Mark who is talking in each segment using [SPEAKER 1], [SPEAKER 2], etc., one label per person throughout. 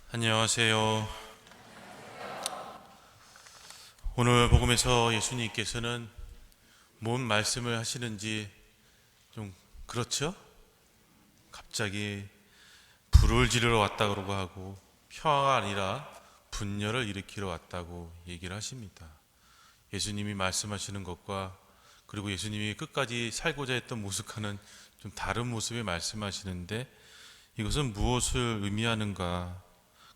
[SPEAKER 1] 안녕하세요. 오늘 복음에서 예수님께서는 뭔 말씀을 하시는지 좀 그렇죠? 갑자기 불을 지르러 왔다 그러고 하고 평화가 아니라 분열을 일으키러 왔다고 얘기를 하십니다. 예수님이 말씀하시는 것과 그리고 예수님이 끝까지 살고자 했던 모습과는 좀 다른 모습을 말씀하시는데 이것은 무엇을 의미하는가?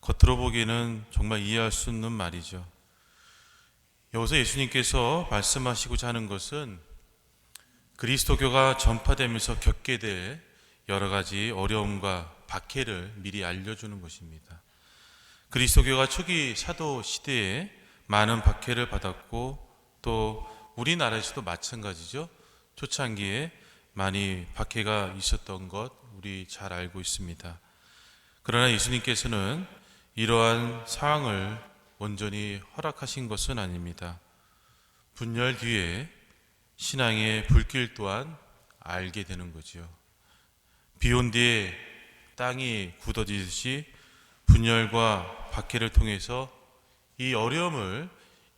[SPEAKER 1] 겉으로 보기에는 정말 이해할 수 없는 말이죠. 여기서 예수님께서 말씀하시고자 하는 것은 그리스도교가 전파되면서 겪게 될 여러 가지 어려움과 박해를 미리 알려주는 것입니다. 그리스도교가 초기 사도 시대에 많은 박해를 받았고 또 우리나라에서도 마찬가지죠. 초창기에 많이 박해가 있었던 것 우리 잘 알고 있습니다. 그러나 예수님께서는 이러한 상황을 온전히 허락하신 것은 아닙니다. 분열 뒤에 신앙의 불길 또한 알게 되는 거지요. 비온 뒤에 땅이 굳어지듯이 분열과 박해를 통해서 이 어려움을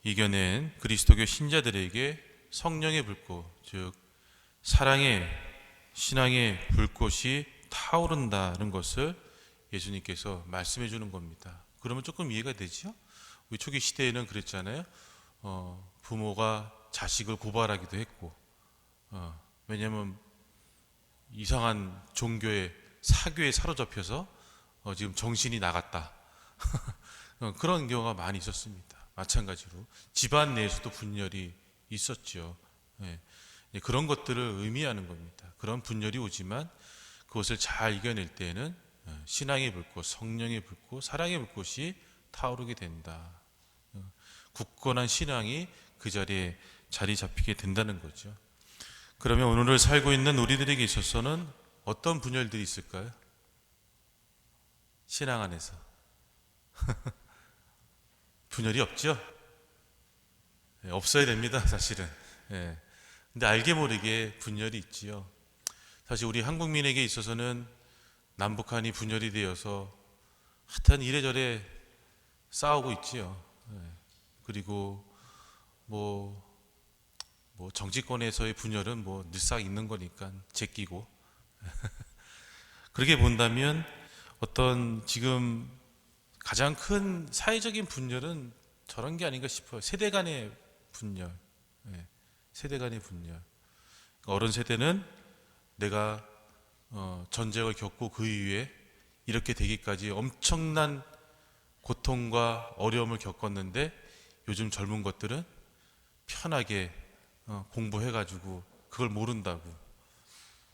[SPEAKER 1] 이겨낸 그리스도교 신자들에게 성령의 불꽃, 즉 사랑의 신앙의 불꽃이 타오른다는 것을 예수님께서 말씀해 주는 겁니다. 그러면 조금 이해가 되죠? 우리 초기 시대에는 그랬잖아요. 부모가 자식을 고발하기도 했고, 왜냐하면 이상한 종교의 사교에 사로잡혀서 지금 정신이 나갔다. 그런 경우가 많이 있었습니다. 마찬가지로 집안 내에서도 분열이 있었죠. 예, 그런 것들을 의미하는 겁니다. 그런 분열이 오지만 그것을 잘 이겨낼 때에는 신앙의 불꽃, 성령의 불꽃, 사랑의 불꽃이 타오르게 된다. 굳건한 신앙이 그 자리에 자리 잡히게 된다는 거죠. 그러면 오늘을 살고 있는 우리들에게 있어서는 어떤 분열들이 있을까요? 신앙 안에서 분열이 없죠? 없어야 됩니다, 사실은. 예. 근데 알게 모르게 분열이 있지요. 사실 우리 한국민에게 있어서는 남북한이 분열이 되어서 하여튼 이래저래 싸우고 있지요. 예. 그리고 뭐 정치권에서의 분열은 뭐 늘상 있는 거니까 제끼고 그렇게 본다면 어떤 지금 가장 큰 사회적인 분열은 저런 게 아닌가 싶어요. 세대 간의 분열. 예. 세대 간의 분열. 어른 세대는 내가 전쟁을 겪고 그 이후에 이렇게 되기까지 엄청난 고통과 어려움을 겪었는데 요즘 젊은 것들은 편하게 공부해가지고 그걸 모른다고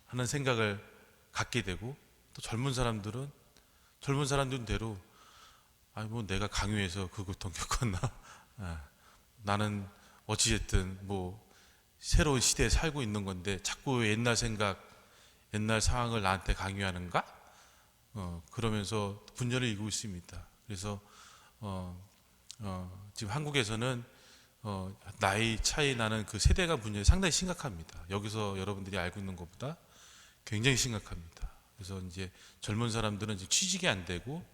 [SPEAKER 1] 하는 생각을 갖게 되고 또 젊은 사람들대로 뭐 내가 강요해서 그 고통 겪었나 나는 어찌됐든 뭐 새로운 시대에 살고 있는 건데 자꾸 옛날 생각 옛날 상황을 나한테 강요하는가 그러면서 분열을 일고 있습니다. 그래서 지금 한국에서는 나이 차이 나는 그 세대 간 분열이 상당히 심각합니다. 여기서 여러분들이 알고 있는 것보다 굉장히 심각합니다. 그래서 이제 젊은 사람들은 이제 취직이 안 되고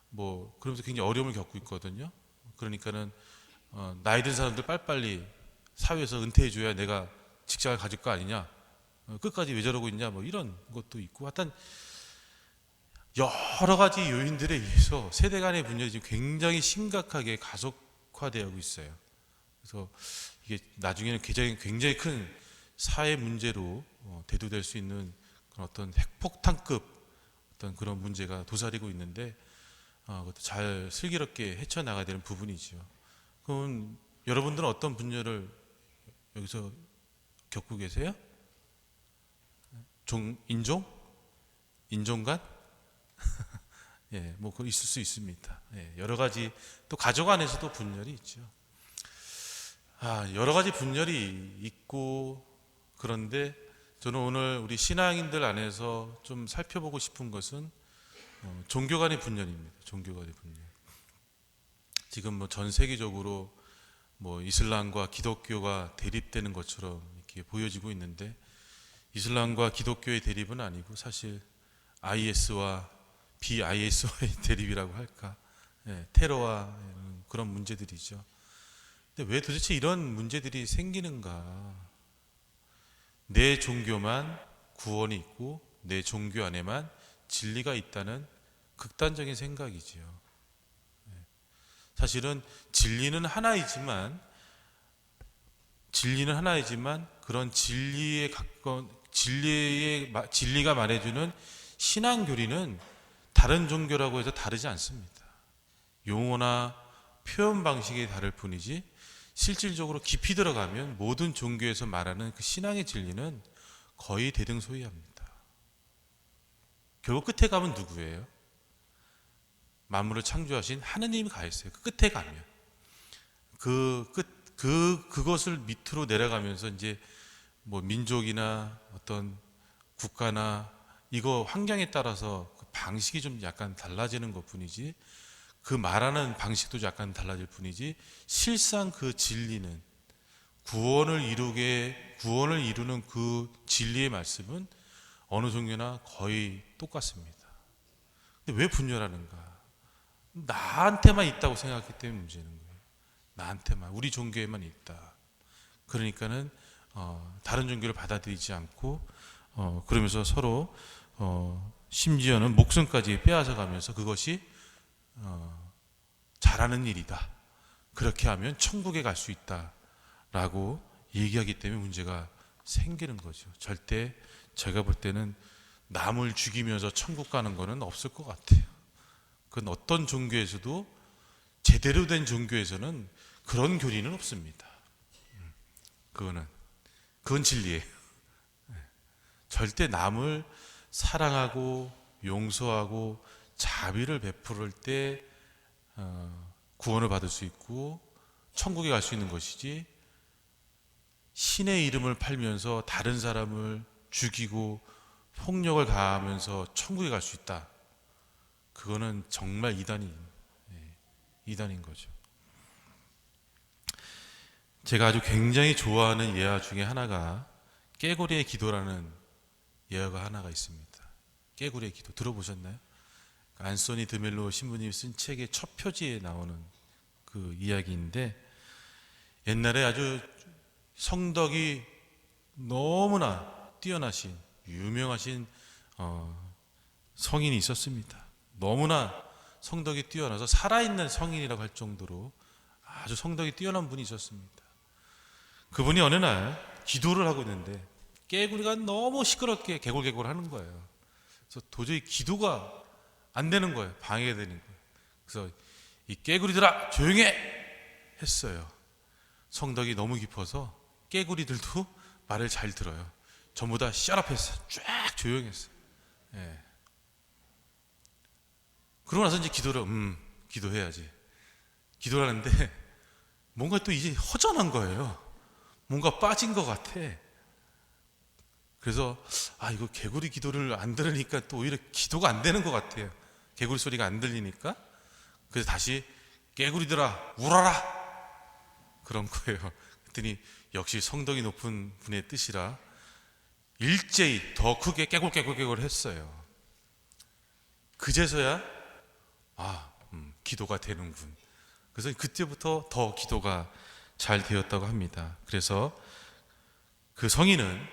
[SPEAKER 1] 뭐 그러면서 굉장히 어려움을 겪고 있거든요. 그러니까는 나이 든 사람들 빨리빨리 사회에서 은퇴해줘야 내가 직장을 가질 거 아니냐. 끝까지 왜 저러고 있냐 뭐 이런 것도 있고 하여튼 여러 가지 요인들에 의해서 세대 간의 분열이 지금 굉장히 심각하게 가속화되고 있어요. 그래서 이게 나중에는 굉장히 큰 사회 문제로 대두될 수 있는 그런 어떤 핵폭탄급 어떤 그런 문제가 도사리고 있는데 그것도 잘 슬기롭게 헤쳐나가야 되는 부분이죠. 그럼 여러분들은 어떤 분열을 여기서 겪고 계세요? 인종? 인종간? 예, 뭐 그 있을 수 있습니다. 예, 여러 가지 또 가족 안에서도 분열이 있죠. 여러 가지 분열이 있고 그런데 저는 오늘 우리 신앙인들 안에서 좀 살펴보고 싶은 것은 종교 간의 분열입니다. 종교 간의 분열. 지금 뭐 전 세계적으로 뭐 이슬람과 기독교가 대립되는 것처럼 이렇게 보여지고 있는데 이슬람과 기독교의 대립은 아니고 사실 IS와 BIS와의 대립이라고 할까. 테러와 그런 문제들이죠. 근데 왜 도대체 이런 문제들이 생기는가? 내 종교만 구원이 있고 내 종교 안에만 진리가 있다는 극단적인 생각이지요. 사실은 진리는 하나이지만 그런 진리가 말해주는 신앙 교리는 다른 종교라고 해서 다르지 않습니다. 용어나 표현 방식이 다를 뿐이지 실질적으로 깊이 들어가면 모든 종교에서 말하는 그 신앙의 진리는 거의 대등소이합니다. 결국 끝에 가면 누구예요? 만물을 창조하신 하느님이 가 있어요. 그 끝에 가면 그것을 밑으로 내려가면서 이제 뭐 민족이나 어떤 국가나 이거 환경에 따라서 그 방식이 좀 약간 달라지는 것뿐이지, 그 말하는 방식도 약간 달라질 뿐이지, 실상 그 진리는 구원을 이루는 그 진리의 말씀은 어느 종교나 거의 똑같습니다. 근데 왜 분열하는가? 나한테만 있다고 생각했기 때문에 문제는 거예요. 나한테만, 우리 종교에만 있다. 그러니까는 다른 종교를 받아들이지 않고 그러면서 서로 심지어는 목숨까지 빼앗아 가면서 그것이 잘하는 일이다. 그렇게 하면 천국에 갈 수 있다라고 얘기하기 때문에 문제가 생기는 거죠. 절대 제가 볼 때는 남을 죽이면서 천국 가는 거는 없을 것 같아요. 그건 어떤 종교에서도, 제대로 된 종교에서는 그런 교리는 없습니다. 그건 진리예요. 절대 남을 사랑하고 용서하고 자비를 베풀을 때 구원을 받을 수 있고 천국에 갈 수 있는 것이지, 신의 이름을 팔면서 다른 사람을 죽이고 폭력을 가하면서 천국에 갈 수 있다. 그거는 정말 이단인 거죠. 제가 아주 굉장히 좋아하는 예화 중에 하나가 깨구리의 기도라는 예화가 하나가 있습니다. 깨구리의 기도 들어보셨나요? 안소니 드멜로 신부님이 쓴 책의 첫 표지에 나오는 그 이야기인데, 옛날에 아주 성덕이 너무나 뛰어나신 유명하신 성인이 있었습니다. 너무나 성덕이 뛰어나서 살아있는 성인이라고 할 정도로 아주 성덕이 뛰어난 분이 있었습니다. 그분이 어느 날 기도를 하고 있는데 깨구리가 너무 시끄럽게 개골개골 하는 거예요. 그래서 도저히 기도가 안 되는 거예요. 방해가 되는 거예요. 그래서 이 깨구리들아 조용히 해! 했어요. 성덕이 너무 깊어서 깨구리들도 말을 잘 들어요. 전부 다 셔럽했어요. 쫙 조용했어요. 그러고 나서 이제 기도해야지. 기도를 하는데 뭔가 또 이제 허전한 거예요. 뭔가 빠진 것 같아. 그래서 이거 개구리 기도를 안 들으니까 또 오히려 기도가 안 되는 것 같아요. 개구리 소리가 안 들리니까. 그래서 다시 깨구리들아 울어라 그런 거예요. 그랬더니 역시 성덕이 높은 분의 뜻이라 일제히 더 크게 깨굴 했어요. 그제서야 기도가 되는군. 그래서 그때부터 더 기도가 잘 되었다고 합니다. 그래서 그 성인은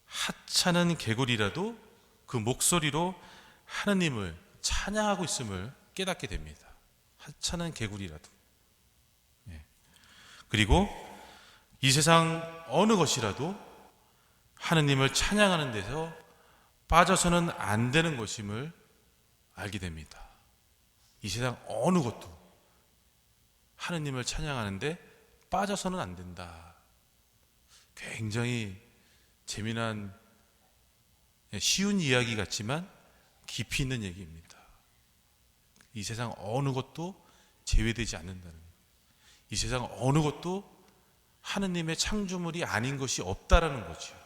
[SPEAKER 1] 하찮은 개구리라도 그 목소리로 하느님을 찬양하고 있음을 깨닫게 됩니다. 하찮은 개구리라도. 그리고 이 세상 어느 것이라도 하느님을 찬양하는 데서 빠져서는 안 되는 것임을 알게 됩니다. 이 세상 어느 것도 하느님을 찬양하는데 빠져서는 안 된다. 굉장히 재미난, 쉬운 이야기 같지만 깊이 있는 얘기입니다. 이 세상 어느 것도 제외되지 않는다는 거예요. 이 세상 어느 것도 하느님의 창조물이 아닌 것이 없다라는 거죠.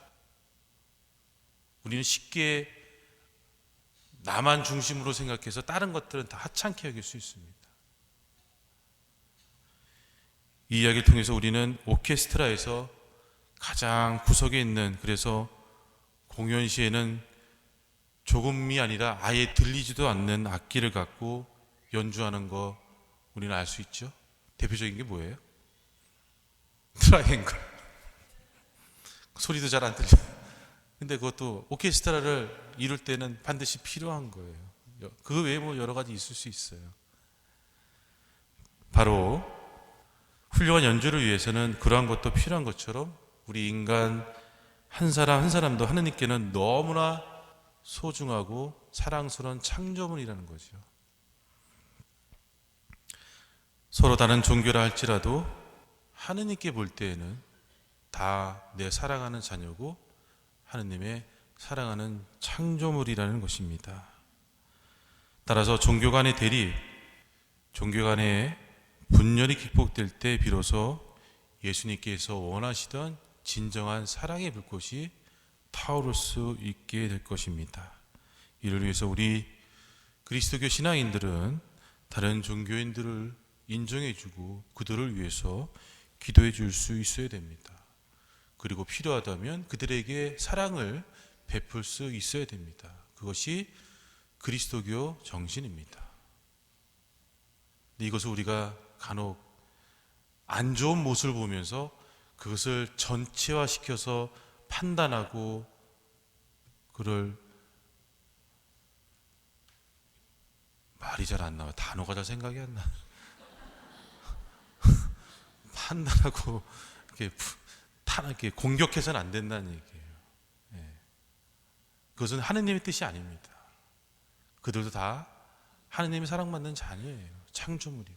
[SPEAKER 1] 우리는 쉽게 나만 중심으로 생각해서 다른 것들은 다 하찮게 여길 수 있습니다. 이 이야기를 통해서 우리는 오케스트라에서 가장 구석에 있는, 그래서 공연 시에는 조금이 아니라 아예 들리지도 않는 악기를 갖고 연주하는 거 우리는 알 수 있죠. 대표적인 게 뭐예요? 트라이앵글. 소리도 잘 안 들려. 근데 그것도 오케스트라를 이룰 때는 반드시 필요한 거예요. 그 외에 뭐 여러 가지 있을 수 있어요. 바로 훌륭한 연주를 위해서는 그러한 것도 필요한 것처럼 우리 인간 한 사람 한 사람도 하느님께는 너무나 소중하고 사랑스러운 창조물이라는 거죠. 서로 다른 종교라 할지라도 하느님께 볼 때에는 다 내 사랑하는 자녀고 하느님의 사랑하는 창조물이라는 것입니다. 따라서 종교 간의 대립, 종교 간의 분열이 극복될 때 비로소 예수님께서 원하시던 진정한 사랑의 불꽃이 타오를 수 있게 될 것입니다. 이를 위해서 우리 그리스도교 신앙인들은 다른 종교인들을 인정해주고 그들을 위해서 기도해 줄 수 있어야 됩니다. 그리고 필요하다면 그들에게 사랑을 베풀 수 있어야 됩니다. 그것이 그리스도교 정신입니다. 이것을 우리가 간혹 안 좋은 모습을 보면서 그것을 전체화시켜서 판단하고 그를 말이 잘 안 나와. 단어가 잘 생각이 안 나. 판단하고 이렇게 공격해서는 안 된다는 얘기예요. 예. 그것은 하느님의 뜻이 아닙니다. 그들도 다 하느님의 사랑받는 자녀예요. 창조물이고.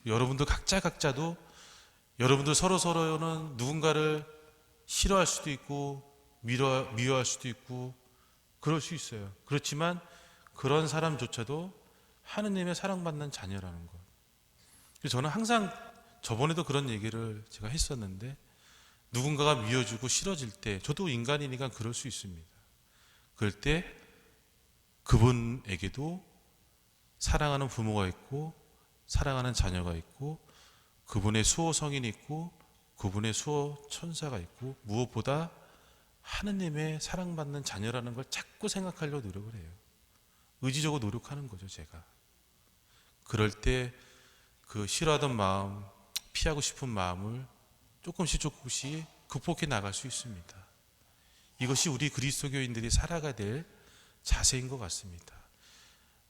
[SPEAKER 1] 여러분들 각자도 여러분들 서로는 누군가를 싫어할 수도 있고 미워할 수도 있고 그럴 수 있어요. 그렇지만 그런 사람조차도 하느님의 사랑받는 자녀라는 것. 그래서 저는 항상 저번에도 그런 얘기를 제가 했었는데 누군가가 미워지고 싫어질 때 저도 인간이니까 그럴 수 있습니다. 그럴 때 그분에게도 사랑하는 부모가 있고 사랑하는 자녀가 있고 그분의 수호 성인이 있고 그분의 수호 천사가 있고 무엇보다 하느님의 사랑받는 자녀라는 걸 자꾸 생각하려고 노력을 해요. 의지적으로 노력하는 거죠, 제가. 그럴 때 그 싫어하던 마음, 피하고 싶은 마음을 조금씩 극복해 나갈 수 있습니다. 이것이 우리 그리스도교인들이 살아가야 될 자세인 것 같습니다.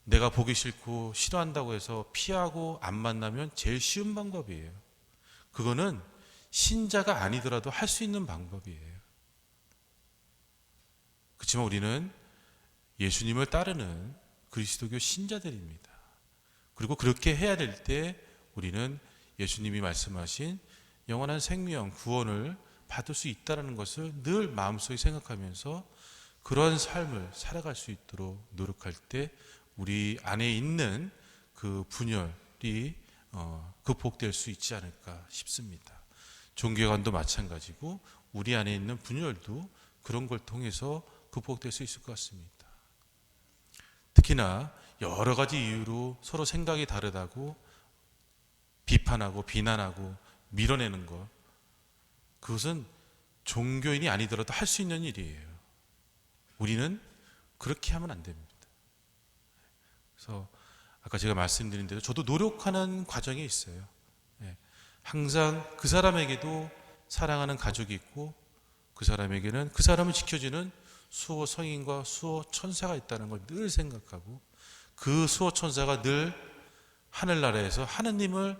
[SPEAKER 1] 내가 보기 싫고 싫어한다고 해서 피하고 안 만나면 제일 쉬운 방법이에요. 그거는 신자가 아니더라도 할 수 있는 방법이에요. 그렇지만 우리는 예수님을 따르는 그리스도교 신자들입니다. 그리고 그렇게 해야 될 때 우리는 예수님이 말씀하신 영원한 생명, 구원을 받을 수 있다는 것을 늘 마음속에 생각하면서 그런 삶을 살아갈 수 있도록 노력할 때 우리 안에 있는 그 분열이 극복될 수 있지 않을까 싶습니다. 종교관도 마찬가지고 우리 안에 있는 분열도 그런 걸 통해서 극복될 수 있을 것 같습니다. 특히나 여러 가지 이유로 서로 생각이 다르다고 비판하고 비난하고 밀어내는 것, 그것은 종교인이 아니더라도 할 수 있는 일이에요. 우리는 그렇게 하면 안 됩니다. 그래서 아까 제가 말씀드린 대로 저도 노력하는 과정이 있어요. 항상 그 사람에게도 사랑하는 가족이 있고 그 사람에게는 그 사람을 지켜주는 수호 성인과 수호 천사가 있다는 걸 늘 생각하고 그 수호 천사가 늘 하늘나라에서 하느님을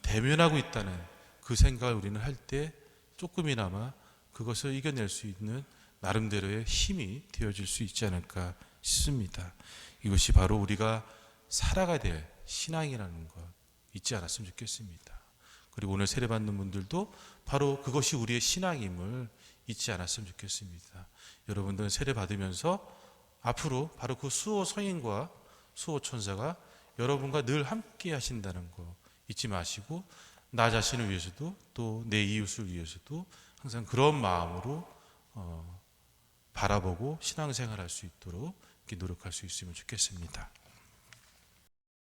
[SPEAKER 1] 대면하고 있다는 그 생각을 우리는 할 때 조금이나마 그것을 이겨낼 수 있는 나름대로의 힘이 되어질 수 있지 않을까 싶습니다. 이것이 바로 우리가 살아가야 될 신앙이라는 것 잊지 않았으면 좋겠습니다. 그리고 오늘 세례받는 분들도 바로 그것이 우리의 신앙임을 잊지 않았으면 좋겠습니다. 여러분들은 세례받으면서 앞으로 바로 그 수호 성인과 수호 천사가 여러분과 늘 함께 하신다는 거 잊지 마시고 나 자신을 위해서도 또 내 이웃을 위해서도 항상 그런 마음으로 바라보고 신앙생활할 수 있도록 이렇게 노력할 수 있으면 좋겠습니다.